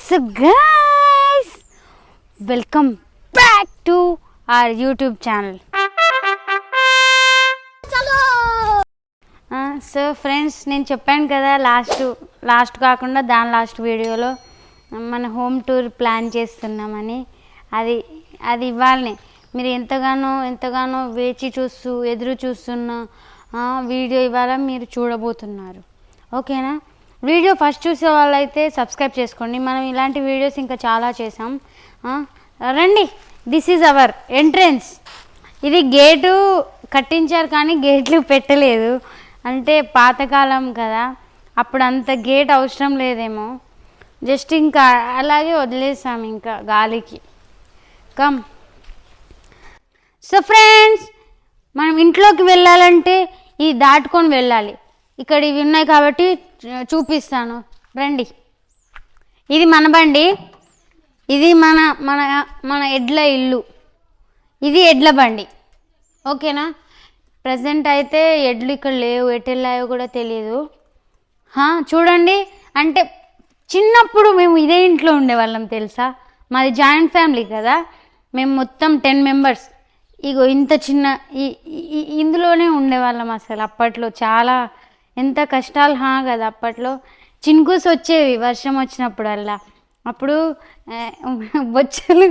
So guys, welcome back to our YouTube channel. So friends, నేను చెప్పాను కదా last కాకుండా దాని లాస్ట్ వీడియోలో మన హోమ్ టూర్ ప్లాన్ చేస్తున్నామని. అది ఇవ్వాలని మీరు ఎంతగానో ఎదురు చూస్తున్న వీడియో ఇవాళ మీరు చూడబోతున్నారు. ఓకేనా? వీడియో ఫస్ట్ చూసే వాళ్ళైతే సబ్స్క్రైబ్ చేసుకోండి. మనం ఇలాంటి వీడియోస్ ఇంకా చాలా చేసాం. రండి, దిస్ ఈజ్ అవర్ ఎంట్రెన్స్. ఇది గేటు కట్టించారు కానీ గేట్లు పెట్టలేదు, అంటే పాతకాలం కదా, అప్పుడు అంత గేట్ అవసరం లేదేమో, జస్ట్ ఇంకా అలాగే వదిలేసాం ఇంకా గాలికి. కమ్. సో ఫ్రెండ్స్, మనం ఇంట్లోకి వెళ్ళాలంటే ఇది దాటుకొని వెళ్ళాలి. ఇక్కడ ఇవి ఉన్నాయి కాబట్టి చూపిస్తాను, రండి. ఇది మన బండి, ఇది మన మన మన ఎడ్ల ఇల్లు, ఇది ఎడ్ల బండి. ఓకేనా? ప్రజెంట్ అయితే ఎడ్లు ఇక్కడ లేవు, ఎటు వెళ్ళాయో కూడా తెలియదు. చూడండి, అంటే చిన్నప్పుడు మేము ఇదే ఇంట్లో ఉండేవాళ్ళం తెలుసా. మాది జాయింట్ ఫ్యామిలీ కదా, మేము మొత్తం 10 members. ఇగో ఇంత చిన్న ఇందులోనే ఉండేవాళ్ళం. అసలు అప్పట్లో చాలా ఎంత కష్టాలు కదా. అప్పట్లో చినుకుస్ వచ్చేవి వర్షం వచ్చినప్పుడల్లా, అప్పుడు బొచ్చలు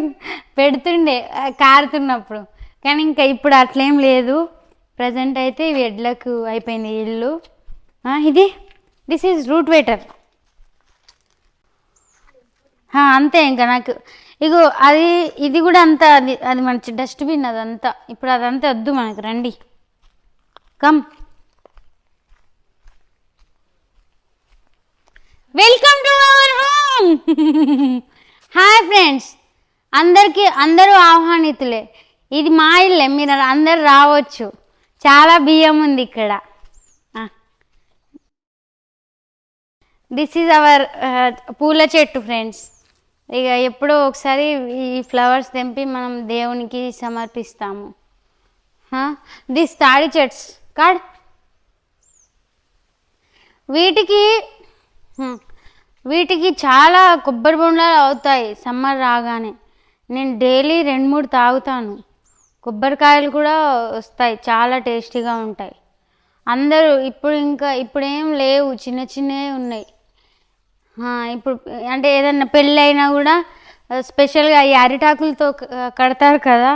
పెడుతుండే కారుతున్నప్పుడు. కానీ ఇంకా ఇప్పుడు అట్లేం లేదు. ప్రజెంట్ అయితే ఇవి ఎడ్లకు అయిపోయింది ఇల్లు. This is root waiter. అంతే. ఇంకా నాకు ఇగో ఇది కూడా అంతా అది మంచి డస్ట్బిన్ అదంతా. ఇప్పుడు అదంతా వద్దు మనకు, రండి. Come. Welcome to our home. Hi friends, అందరూ ఆహ్వానితులే. ఇది మా ఇల్లే, మీరు అందరు రావచ్చు. చాలా బియ్యం ఉంది ఇక్కడ. దిస్ ఈజ్ అవర్ పూల చెట్టు ఫ్రెండ్స్. ఇక ఎప్పుడో ఒకసారి ఈ ఫ్లవర్స్ తెంపి మనం దేవునికి సమర్పిస్తాము. దిస్ తాడి చెట్స్ కాడ్. వీటికి చాలా కొబ్బరి బొండాలు అవుతాయి సమ్మర్ రాగానే. నేను డైలీ 2-3 తాగుతాను. కొబ్బరికాయలు కూడా వస్తాయి, చాలా టేస్టీగా ఉంటాయి. అందరూ ఇప్పుడేం లేవు, చిన్నవే ఉన్నాయి. ఇప్పుడు అంటే ఏదన్నా పెళ్ళి అయినా కూడా స్పెషల్గా ఈ అరిటాకులతో కడతారు కదా,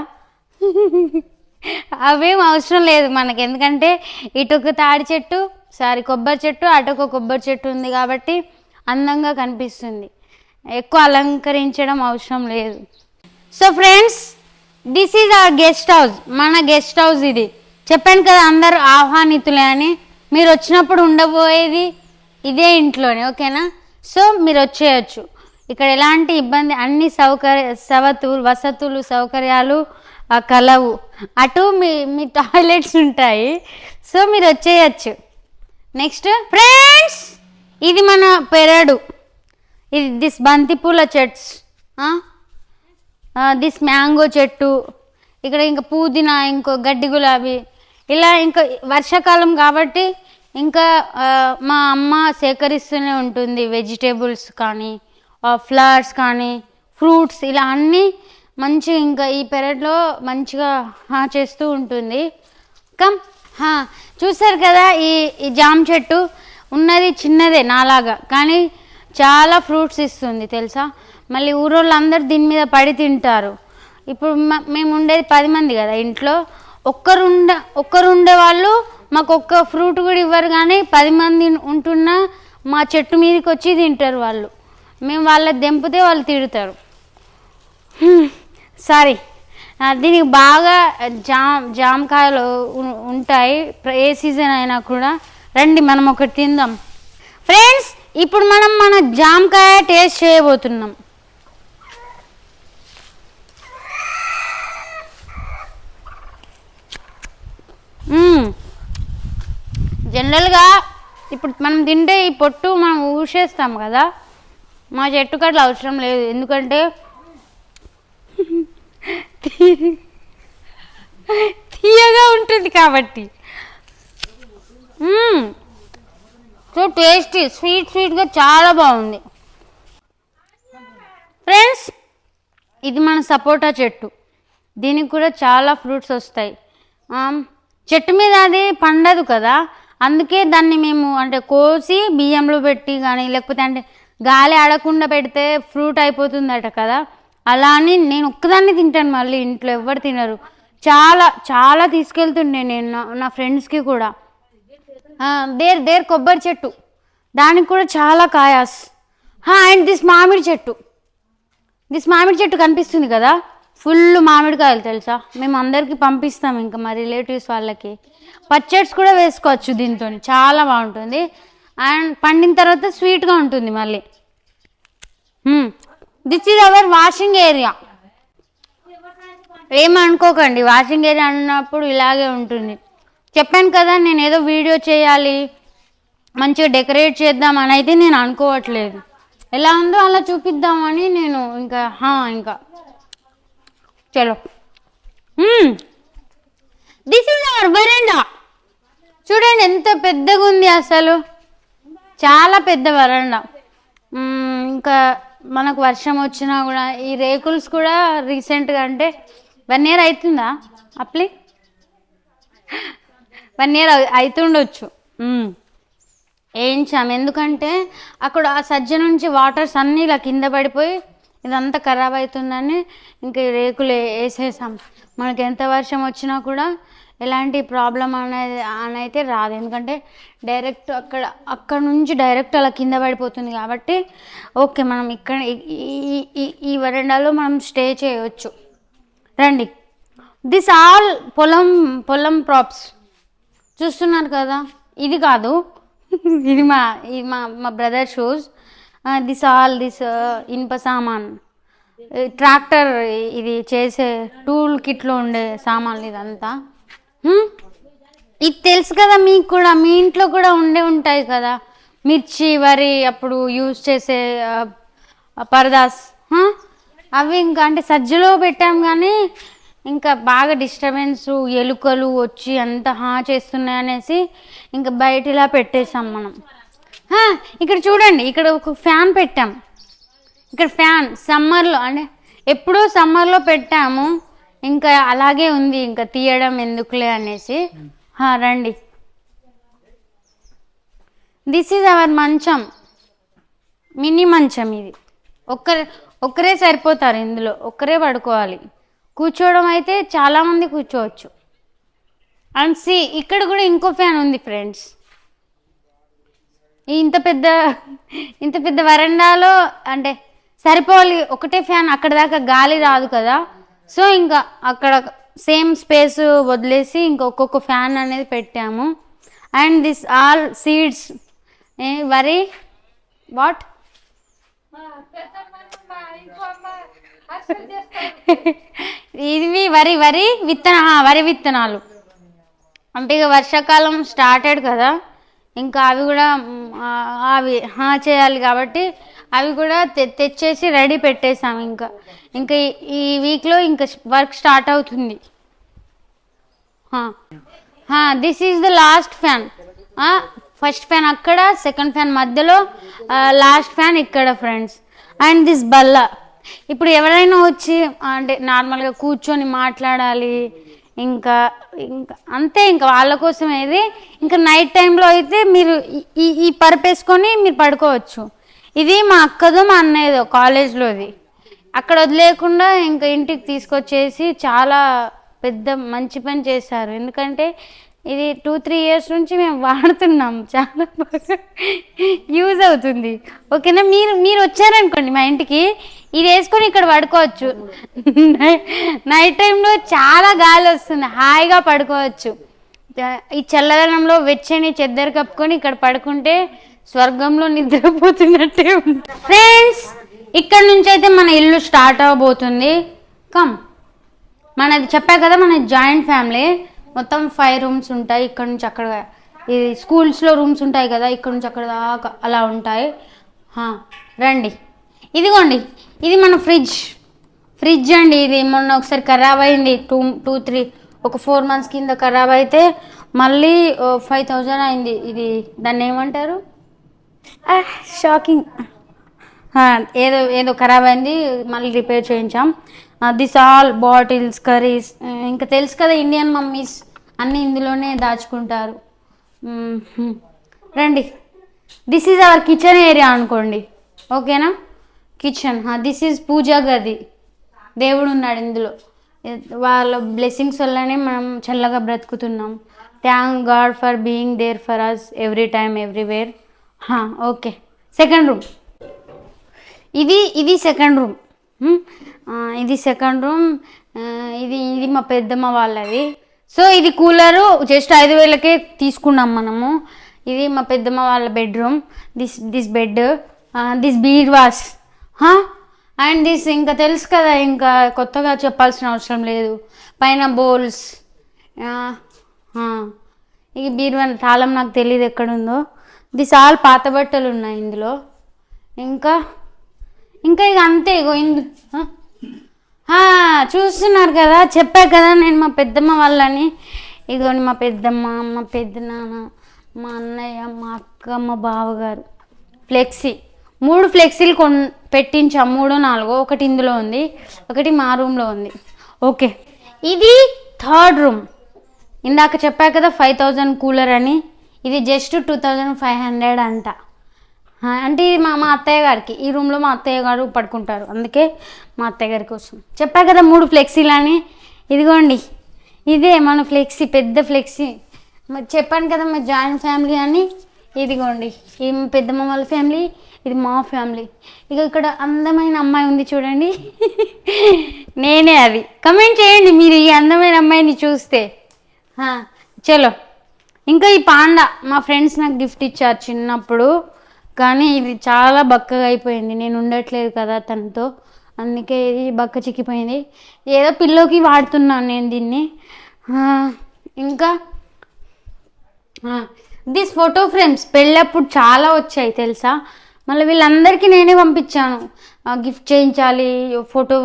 అవేం అవసరం లేదు మనకి. ఎందుకంటే ఇటొక తాడి చెట్టు, కొబ్బరి చెట్టు, అటొక కొబ్బరి చెట్టు ఉంది కాబట్టి అందంగా కనిపిస్తుంది. ఎక్కువ అలంకరించడం అవసరం లేదు. So friends, this is our guest house. మన గెస్ట్ హౌస్ ఇది. చెప్పాను కదా అందరూ ఆహ్వానితులే అని. మీరు వచ్చినప్పుడు ఉండబోయేది ఇదే ఇంట్లోనే. ఓకేనా? సో మీరు వచ్చేయచ్చు. ఇక్కడ ఎలాంటి ఇబ్బంది, అన్ని వసతులు సౌకర్యాలు కలవు. అటు మీ టాయిలెట్స్ ఉంటాయి. సో మీరు వచ్చేయచ్చు. నెక్స్ట్ ఫ్రెండ్స్, ఇది మన పెరడు. ఇది దిస్ బంతిపూల చెట్స్, దిస్ మ్యాంగో చెట్టు. ఇక్కడ ఇంకా పుదీనా, ఇంకో గడ్డి గులాబీ. ఇలా ఇంకా వర్షాకాలం కాబట్టి ఇంకా మా అమ్మ సేకరిస్తూనే ఉంటుంది. వెజిటేబుల్స్ కానీ, ఫ్లవర్స్ కానీ, ఫ్రూట్స్, ఇలా అన్నీ మంచిగా ఇంకా ఈ పెరట్లో మంచిగా చేస్తూ ఉంటుంది. కమ్. చూసారు కదా, ఈ జామ చెట్టు ఉన్నది చిన్నదే నాలాగా, కానీ చాలా ఫ్రూట్స్ ఇస్తుంది తెలుసా. మళ్ళీ ఊరోళ్ళందరూ దీని మీద పడి తింటారు. ఇప్పుడు మేము ఉండేది 10 మంది కదా ఇంట్లో. ఒక్కరుండే వాళ్ళు మాకు ఒక్క ఫ్రూట్ కూడా ఇవ్వరు, కానీ 10 మంది ఉంటున్నా మా చెట్టు మీదకి వచ్చి తింటారు వాళ్ళు. మేము వాళ్ళకి దెంపితే వాళ్ళు తిడతారు. సారీ. దీనికి బాగా జామకాయలు ఉంటాయి ఏ సీజన్ అయినా కూడా. రండి, మనం ఒకటి తిందాం. ఫ్రెండ్స్, ఇప్పుడు మనం మన జామకాయ టేస్ట్ చేయబోతున్నాం. జనరల్గా ఇప్పుడు మనం తింటే ఈ పొట్టు మనం ఊసేస్తాం కదా, మా చెట్టు కట్ల అవసరం లేదు. ఎందుకంటే తీయగా ఉంటుంది కాబట్టి. సో టేస్టీ, స్వీట్గా చాలా బాగుంది. ఇది మన సపోటా చెట్టు, దీనికి కూడా చాలా ఫ్రూట్స్ వస్తాయి. చెట్టు మీద అది పండదు కదా, అందుకే దాన్ని మేము అంటే కోసి బియ్యంలో పెట్టి కానీ లేకపోతే అంటే గాలి ఆడకుండా పెడితే ఫ్రూట్ అయిపోతుందట కదా, అలా అని నేను ఒక్కదాన్ని తింటాను, మళ్ళీ ఇంట్లో ఎవ్వరు తినరు. చాలా చాలా తీసుకెళ్తుండే నేను నా ఫ్రెండ్స్కి కూడా. దేర్ కొబ్బరి చెట్టు, దానికి కూడా చాలా కాయాస్. అండ్ దిస్ మామిడి చెట్టు కనిపిస్తుంది కదా, ఫుల్ మామిడికాయలు తెలుసా. మేము అందరికీ పంపిస్తాం, ఇంకా మా రిలేటివ్స్ వాళ్ళకి. పచ్చడ్స్ కూడా వేసుకోవచ్చు దీంతో, చాలా బాగుంటుంది. అండ్ పండిన తర్వాత స్వీట్గా ఉంటుంది మళ్ళీ. This is our washing area. ఏమనుకోకండి, వాషింగ్ ఏరియా అన్నప్పుడు ఇలాగే ఉంటుంది. చెప్పాను కదా నేను ఏదో వీడియో చేయాలి, మంచిగా డెకరేట్ చేద్దాం అని అయితే నేను అనుకోవట్లేదు. ఎలా ఉందో అలా చూపిద్దామని నేను ఇంకా చలో. దిస్ ఇస్ అవర్ వరండా. చూడండి ఎంత పెద్దగా ఉంది, అసలు చాలా పెద్ద వరండా. ఇంకా మనకు వర్షం వచ్చినా కూడా ఈ రేకుల్స్ కూడా రీసెంట్గా అంటే 1 year అవుతుందా అప్లీ, 1 year అవుతుండొచ్చు వేయించాం. ఎందుకంటే అక్కడ ఆ సజ్జ నుంచి వాటర్స్ అన్నీ ఇలా కింద పడిపోయి ఇదంతా ఖరాబ్ అవుతుందని ఇంకా ఈ రేకులు వేసేసాం. మనకి ఎంత వర్షం వచ్చినా కూడా ఎలాంటి ప్రాబ్లం అని అయితే రాదు, ఎందుకంటే డైరెక్ట్ అక్కడ నుంచి డైరెక్ట్ అలా కింద పడిపోతుంది కాబట్టి ఓకే, మనం ఇక్కడ ఈ వరండాలో మనం స్టే చేయవచ్చు. రండి. దిస్ ఆల్ పొలం ప్రాప్స్ చూస్తున్నారు కదా, ఇది కాదు ఇది మా బ్రదర్ షూస్. దిస్ ఇనుప సామాన్, ట్రాక్టర్ ఇది చేసే టూల్ కిట్లో ఉండే సామాన్లు ఇదంతా. ఇది తెలుసు కదా మీకు కూడా, మీ ఇంట్లో కూడా ఉంటాయి కదా, మిర్చి వరి అప్పుడు యూజ్ చేసే పరదాస్. అవి ఇంకా అంటే సజ్జలో పెట్టాం కానీ ఇంకా బాగా డిస్టర్బెన్స్, ఎలుకలు వచ్చి అంత చేస్తున్నాయి అనేసి ఇంకా బయట ఇలా పెట్టేసాం మనం. ఇక్కడ చూడండి, ఇక్కడ ఒక ఫ్యాన్ పెట్టాం. ఇక్కడ ఫ్యాన్ సమ్మర్లో అంటే ఎప్పుడో సమ్మర్లో పెట్టాము, ఇంకా అలాగే ఉంది, ఇంకా తీయడం ఎందుకులే అనేసి. రండి. దిస్ ఈజ్ అవర్ మంచం, మినీ మంచం. ఇది ఒక్కరే సరిపోతారు, ఇందులో ఒక్కరే పడుకోవాలి. కూర్చోవడం అయితే చాలామంది కూర్చోవచ్చు. అండ్ ఇక్కడ కూడా ఇంకో ఫ్యాన్ ఉంది ఫ్రెండ్స్. ఇంత పెద్ద వరండాలో అంటే సరిపోవాలి ఒకటే ఫ్యాన్, అక్కడ దాకా గాలి రాదు కదా, సో ఇంకా అక్కడ సేమ్ స్పేస్ వదిలేసి ఇంకా ఒక్కొక్క ఫ్యాన్ అనేది పెట్టాము. అండ్ దిస్ ఆల్ సీడ్స్, వరి వాట్ ఇవి వరి విత్తనాలు. అంటే ఇక వర్షాకాలం స్టార్టెడ్ కదా, ఇంకా అవి కూడా అవి చేయాలి కాబట్టి అవి కూడా తెచ్చేసి రెడీ పెట్టేసాం. ఇంకా ఈ వీక్లో ఇంకా వర్క్ స్టార్ట్ అవుతుంది. This is the last fan. First fan అక్కడ, సెకండ్ ఫ్యాన్ మధ్యలో, లాస్ట్ ఫ్యాన్ ఇక్కడ ఫ్రెండ్స్. అండ్ దిస్ బల్ల, ఇప్పుడు ఎవరైనా వచ్చి అంటే నార్మల్గా కూర్చొని మాట్లాడాలి, ఇంకా అంతే, ఇంకా వాళ్ళ కోసం ఇది. ఇంకా నైట్ టైంలో అయితే మీరు ఈ పరుపేసుకొని మీరు పడుకోవచ్చు. ఇది మా అక్కదో మా అన్నయ్యదో కాలేజ్లోది, అక్కడ వదిలేకుండా ఇంకా ఇంటికి తీసుకొచ్చేసి చాలా పెద్ద మంచి పని చేశారు. ఎందుకంటే ఇది 2-3 years నుంచి మేము వాడుతున్నాం, చాలా బాగా యూజ్ అవుతుంది. ఓకేనా, మీరు వచ్చారనుకోండి మా ఇంటికి, ఇది వేసుకొని ఇక్కడ పడుకోవచ్చు. నైట్ టైంలో చాలా గాలి వస్తుంది, హాయిగా పడుకోవచ్చు. ఈ చల్లదనంలో వెచ్చని చెద్దరు కప్పుకొని ఇక్కడ పడుకుంటే స్వర్గంలో నిద్రపోతున్నట్టే ఉంది. ఫ్రెండ్స్, ఇక్కడ నుంచి అయితే మన ఇల్లు స్టార్ట్ అవబోతుంది. మనది చెప్పా కదా, మన జాయింట్ ఫ్యామిలీ, మొత్తం 5 rooms ఉంటాయి. ఇక్కడ నుంచి అక్కడ, ఇది స్కూల్స్లో రూమ్స్ ఉంటాయి కదా, ఇక్కడ నుంచి అక్కడ దాకా అలా ఉంటాయి. రండి. ఇదిగోండి, ఇది మన ఫ్రిడ్జ్ అండి. ఇది మొన్న ఒకసారి ఖరాబ్ అయింది, 4 months కింద ఖరాబ్ అయితే మళ్ళీ 5,000 అయింది. ఇది దాన్ని ఏమంటారు, షాకింగ్, ఏదో ఏదో ఖరాబ్ అయింది, మళ్ళీ రిపేర్ చేయించాం. దిస్ ఆల్ బాటిల్స్, కర్రీస్, ఇంకా తెలుసు కదా ఇండియన్ మమ్మీస్ అన్నీ ఇందులోనే దాచుకుంటారు. రండి, this is our kitchen area అనుకోండి, ఓకేనా. కిచెన్, దిస్ ఈజ్ పూజా గది, దేవుడు ఉన్నాడు ఇందులో. వాళ్ళ బ్లెస్సింగ్స్ వల్లనే మనం చల్లగా బ్రతుకుతున్నాం. Thank God for being there for us every time everywhere. Okay, second room. ఇది సెకండ్ రూమ్. ఇది సెకండ్ రూమ్. ఇది ఇది మా పెద్దమ్మ వాళ్ళది. సో ఇది కూలరు జస్ట్ 5,000కే తీసుకున్నాం మనము. ఇది మా పెద్దమ్మ వాళ్ళ బెడ్రూమ్. దిస్ బెడ్, దిస్ బీర్వాస్, అండ్ దిస్ ఇంకా తెలుసు కదా, ఇంకా కొత్తగా చెప్పాల్సిన అవసరం లేదు. పైన బౌల్స్. ఈ బీరువా తాళం నాకు తెలియదు ఎక్కడుందో. దిస్ ఆల్ పాత బట్టలు ఉన్నాయి ఇందులో. ఇంకా ఇంకా ఇక అంతే. ఇగో చూస్తున్నారు కదా, చెప్పా కదా నేను మా పెద్దమ్మ వాళ్ళని. ఇగోని మా పెద్దమ్మ, మా పెద్దనాన్న, మా అన్నయ్య, మా అక్క, మా బావగారు. ఫ్లెక్సీ 3 ఫ్లెక్సీలు పెట్టించాం, 3-4. ఒకటి ఇందులో ఉంది, ఒకటి మా రూమ్లో ఉంది. ఓకే, ఇది థర్డ్ రూమ్. ఇందాక చెప్పా కదా 5,000 కూలర్ అని, ఇది జస్ట్ 2,500 అంట. అంటే ఇది మా అత్తయ్య గారికి. ఈ రూమ్లో మా అత్తయ్య గారు పడుకుంటారు, అందుకే మా అత్తయ్య గారి కోసం చెప్పా కదా 3 ఫ్లెక్సీలు అని. ఇదిగోండి, ఇదే మన ఫ్లెక్సీ, పెద్ద ఫ్లెక్సీ. చెప్పాను కదా మా జాయింట్ ఫ్యామిలీ అని. ఇదిగోండి, ఇది మా పెద్దమ్మ వాళ్ళ ఫ్యామిలీ, ఇది మా ఫ్యామిలీ. ఇక ఇక్కడ అందమైన అమ్మాయి ఉంది చూడండి, నేనే. అది కమెంట్ చేయండి మీరు ఈ అందమైన అమ్మాయిని చూస్తే. చలో, ఇంకా ఈ పాండా మా ఫ్రెండ్స్ నాకు గిఫ్ట్ ఇచ్చారు చిన్నప్పుడు, కానీ ఇది చాలా బక్కగా అయిపోయింది. నేను ఉండట్లేదు కదా తనతో, అందుకే ఇది బక్క చిక్కిపోయింది. ఏదో పిల్లోకి వాడుతున్నాను నేను దీన్ని. ఇంకా దిస్ ఫోటో ఫ్రేమ్స్ పెళ్ళప్పుడు చాలా వచ్చాయి తెలుసా. మళ్ళీ వీళ్ళందరికీ నేనే పంపించాను, గిఫ్ట్ చేయించాలి, ఫోటో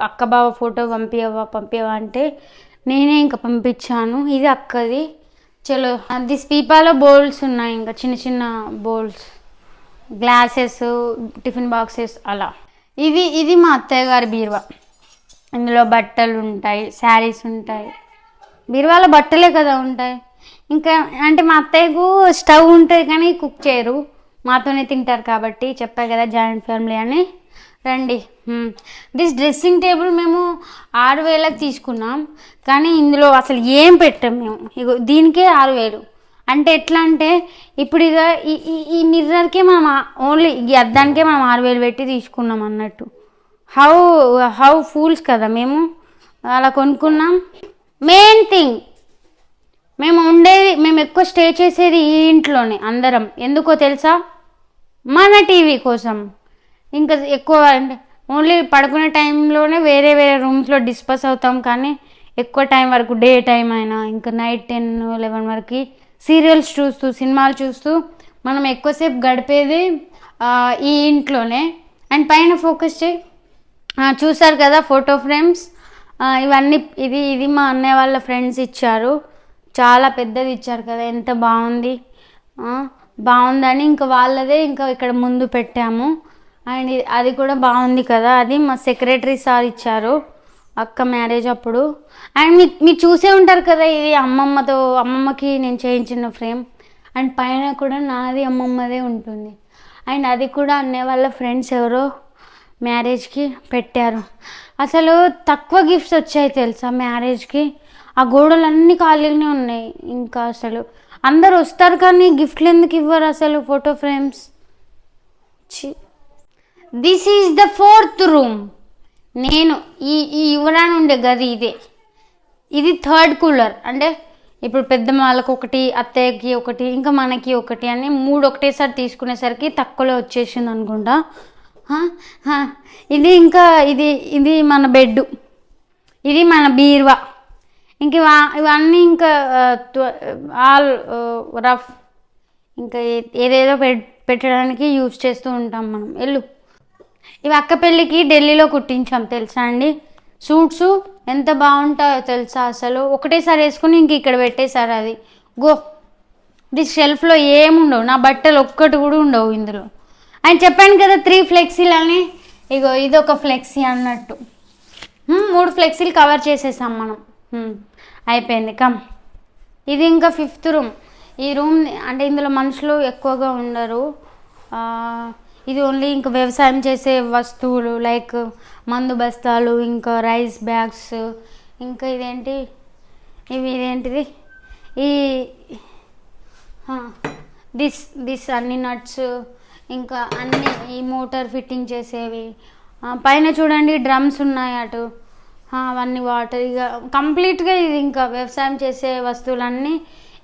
అక్క బావ ఫోటో పంపించవా అంటే నేనే ఇంకా పంపించాను. ఇది అక్కది. చలో, దిస్ పీపాలో బౌల్స్ ఉన్నాయి, ఇంకా చిన్న చిన్న బౌల్స్, గ్లాసెస్, టిఫిన్ బాక్సెస్ అలా. ఇది మా అత్తయ్య గారి బీరువా. ఇందులో బట్టలు ఉంటాయి, శారీస్ ఉంటాయి. బీరువాలో బట్టలే కదా ఉంటాయి. ఇంకా అంటే మా అత్తయ్యకు స్టవ్ ఉంటుంది కానీ కుక్ చేయరు, మాతోనే తింటారు కాబట్టి. చెప్పా కదా జాయింట్ ఫ్యామిలీ అని. రండి, దిస్ డ్రెస్సింగ్ టేబుల్ మేము 6,000కి తీసుకున్నాం, కానీ ఇందులో అసలు ఏం పెట్టాం మేము. ఇగో దీనికే 6,000. అంటే ఎట్లా అంటే ఇప్పుడు ఇక ఈ మిర్రర్కే మనం ఓన్లీ ఈ అద్దానికే మనం 6,000 పెట్టి తీసుకున్నాం అన్నట్టు. హౌ ఫూల్స్ కదా మేము, అలా కొనుక్కున్నాం. మెయిన్ థింగ్, మేము ఎక్కువ స్టే చేసేది ఈ ఇంట్లోనే అందరం. ఎందుకో తెలుసా, మన టీవీ కోసం. ఇంకా ఎక్కువ అంటే ఓన్లీ పడుకునే టైంలోనే వేరే వేరే రూమ్స్లో డిస్పస్ అవుతాం, కానీ ఎక్కువ టైం వరకు డే టైం అయినా ఇంకా నైట్ 10-11 వరకు సీరియల్స్ చూస్తూ, సినిమాలు చూస్తూ మనం ఎక్కువసేపు గడిపేది ఈ ఇంట్లోనే. అండ్ పైన ఫోకస్ చూసారు కదా ఫోటో ఫ్రేమ్స్, ఇవన్నీ. ఇది మా అన్నయ్య వాళ్ళ ఫ్రెండ్స్ ఇచ్చారు, చాలా పెద్దది ఇచ్చారు కదా, ఎంత బాగుందని ఇంకా వాళ్ళదే ఇంకా ఇక్కడ ముందు పెట్టాము. అండ్ అది కూడా బాగుంది కదా, అది మా సెక్రటరీ సార్ ఇచ్చారు అక్క మ్యారేజ్ అప్పుడు. అండ్ మీరు చూసే ఉంటారు కదా, ఇది అమ్మమ్మకి నేను చేయించిన ఫ్రేమ్. అండ్ పైన కూడా నాది అమ్మమ్మదే ఉంటుంది. అండ్ అది కూడా అన్నయ్య వాళ్ళ ఫ్రెండ్స్ ఎవరో మ్యారేజ్కి పెట్టారు. అసలు తక్కువ గిఫ్ట్స్ వచ్చాయి తెలుసా మ్యారేజ్కి. ఆ గోడలన్నీ ఖాళీగానే ఉన్నాయి. ఇంకా అసలు అందరు వస్తారు కానీ గిఫ్ట్లు ఎందుకు ఇవ్వరు అసలు, photo frames. This is the 4th room. నేను ఈ ఇవ్వడానికి ఉండే గది ఇదే. ఇది 3rd కూలర్. అంటే ఇప్పుడు పెద్దమ్మ వాళ్ళకి ఒకటి, అత్తయ్యకి ఒకటి, ఇంకా మనకి ఒకటి అని 3 ఒకటేసారి తీసుకునేసరికి తక్కువలో వచ్చేసింది అనుకుంటా. ఇది ఇంకా ఇది మన బెడ్, ఇది మన బీరువా. ఇంక ఇవన్నీ ఇంకా ఆల్ రఫ్, ఇంకా ఏదేదో పెట్టడానికి యూజ్ చేస్తూ ఉంటాం మనం. ఇవి అక్క పెళ్ళికి ఢిల్లీలో కుట్టించాం తెలుసా అండి. సూట్స్ ఎంత బాగుంటాయో తెలుసా అసలు. ఒకటేసారి వేసుకుని ఇంక ఇక్కడ పెట్టేశారు. అది గో దిస్ షెల్ఫ్లో ఏముండవు, నా బట్టలు ఒక్కటి కూడా ఉండవు ఇందులో. ఆయన చెప్పాను కదా 3 ఫ్లెక్సీలు అని, ఇగో ఇది ఒక ఫ్లెక్సీ అన్నట్టు 3 ఫ్లెక్సీలు కవర్ చేసేసాం మనం. అయిపోయింది. కమ్, ఇది ఇంకా 5th రూమ్. ఈ రూమ్ అంటే ఇందులో మనుషులు ఎక్కువగా ఉండరు. ఇది ఓన్లీ ఇంకా వ్యవసాయం చేసే వస్తువులు లైక్ మందు బస్తాలు, ఇంకా రైస్ బ్యాగ్స్, ఇంకా ఇదేంటిది ఈ దిస్ అన్ని నట్స్, ఇంకా అన్ని ఈ మోటార్ ఫిట్టింగ్ చేసేవి. పైన చూడండి డ్రమ్స్ ఉన్నాయి అటు, అవన్నీ వాటర్. ఇక కంప్లీట్గా ఇది ఇంకా వ్యవసాయం చేసే వస్తువులన్నీ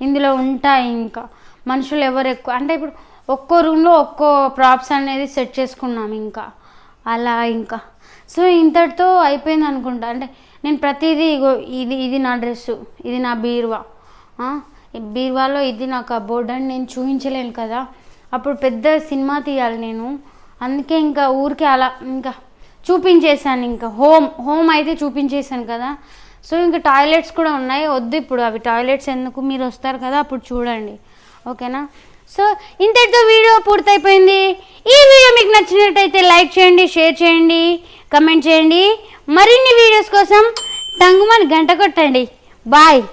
ఇందులో ఉంటాయి. ఇంకా మనుషులు ఎవరు ఎక్కువ అంటే ఇప్పుడు ఒక్కో రూమ్లో ఒక్కో ప్రాప్స్ అనేది సెట్ చేసుకున్నాం ఇంకా అలా. ఇంకా సో ఇంతటితో అయిపోయింది అనుకుంటా. అంటే నేను ప్రతిదీ ఇగో ఇది నా డ్రెస్సు, ఇది నా బీరువా, బీరువాలో ఇది నా కబోర్డ్ అని నేను చూపించలేను కదా, అప్పుడు పెద్ద సినిమా తీయాలి నేను. అందుకే ఇంకా ఊరికే అలా ఇంకా చూపించేశాను. ఇంకా హోమ్ అయితే చూపించేశాను కదా. సో ఇంకా టాయిలెట్స్ కూడా ఉన్నాయి, వద్దు ఇప్పుడు అవి టాయిలెట్స్ ఎందుకు, మీరు వస్తారు కదా అప్పుడు చూడండి, ఓకేనా. సో ఇంతటితో వీడియో పూర్తయిపోయింది. ఈ వీడియో మీకు నచ్చినట్టయితే లైక్ చేయండి, షేర్ చేయండి, కమెంట్ చేయండి. మరిన్ని వీడియోస్ కోసం టంగుమని గంట కొట్టండి. బాయ్.